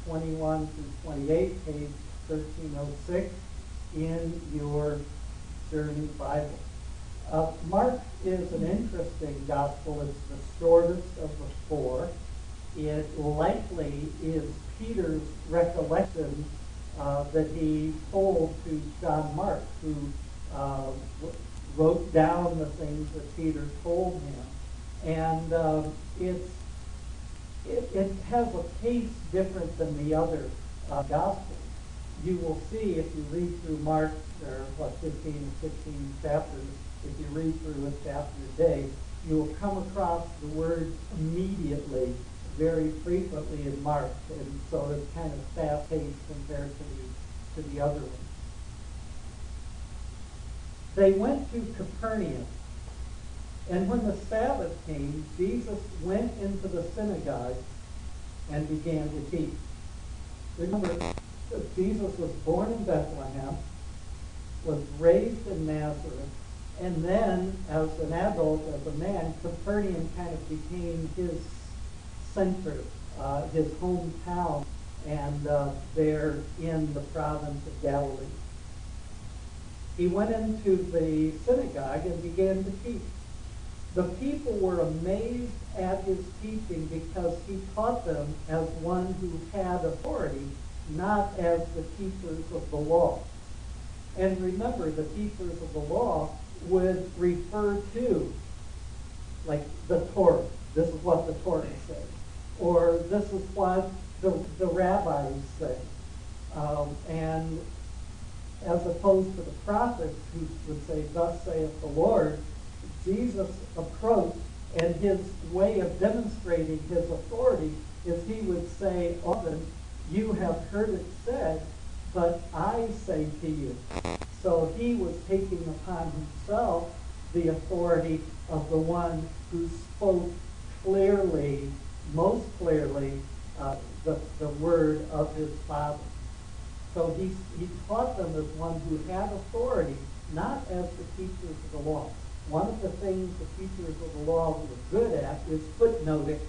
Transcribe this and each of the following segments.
21 through 28, page 1306 in your Journey Bible. Mark is an interesting gospel. It's the shortest of the four. It likely is Peter's recollection that he told to John Mark, who wrote down the things that Peter told him. And it has a pace different than the other Gospels. You will see if you read through Mark, there are 15 or 16 chapters, if you read through a chapter a day, you will come across the word immediately very frequently in Mark, and so it's kind of fast-paced compared to the other ones. They went to Capernaum, and when the Sabbath came, Jesus went into the synagogue and began to teach. Remember, Jesus was born in Bethlehem, was raised in Nazareth, and then as an adult, as a man, Capernaum kind of became his center, his hometown, and there in the province of Galilee. He went into the synagogue and began to teach. The people were amazed at his teaching because he taught them as one who had authority, not as the teachers of the law. And remember, the teachers of the law would refer to, like, the Torah. This is what the Torah says. Or this is what the rabbis say. And as opposed to the prophets who would say, "Thus saith the Lord," Jesus' approach and his way of demonstrating his authority is he would say often, "You have heard it said, but I say to you." So he was taking upon himself the authority of the one who spoke clearly, most clearly, the word of his Father. So he taught them as one who had authority, not as the teachers of the law. One of the things the teachers of the law were good at is footnoting.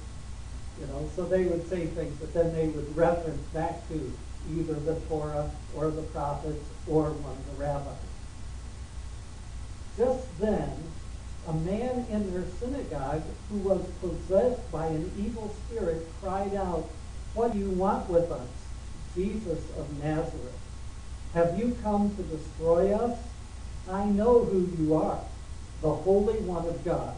So they would say things, but then they would reference back to either the Torah or the prophets or one of the rabbis. Just then, a man in their synagogue who was possessed by an evil spirit cried out, "What do you want with us, Jesus of Nazareth? Have you come to destroy us? I know who you are, the Holy One of God."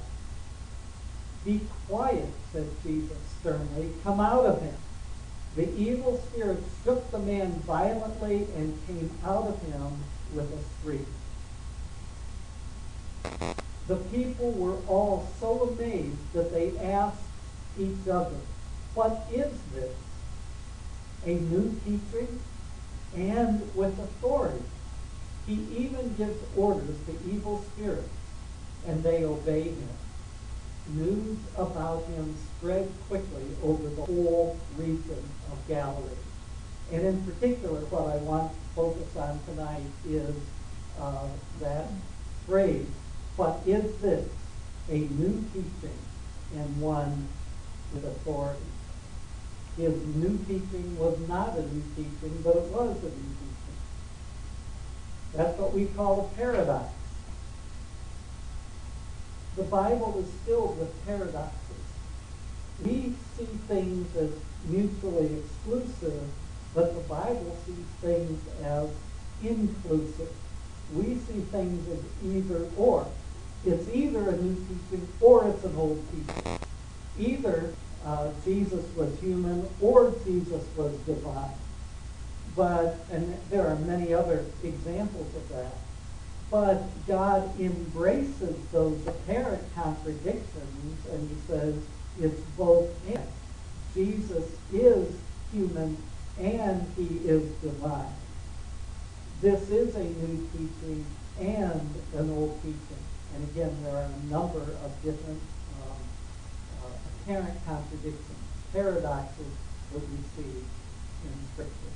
"Be quiet," said Jesus sternly. "Come out of him." The evil spirit shook the man violently and came out of him with a shriek. The people were all so amazed that they asked each other, "What is this? A new teaching? And with authority. He even gives orders to evil spirits, and they obey him." News about him spread quickly over the whole region of Galilee. And in particular, what I want to focus on tonight is that phrase, "What is this? A new teaching and one with authority." His new teaching was not a new teaching, but it was a new teaching. That's what we call a paradox. The Bible is filled with paradoxes. We see things as mutually exclusive, but the Bible sees things as inclusive. We see things as either or. It's either a new teaching or it's an old teaching. Either Jesus was human or Jesus was divine. And there are many other examples of that. But God embraces those apparent contradictions, and he says it's both and. Jesus is human and he is divine. This is a new teaching and an old teaching. And again, there are a number of different apparent contradictions, paradoxes that we see in Scripture.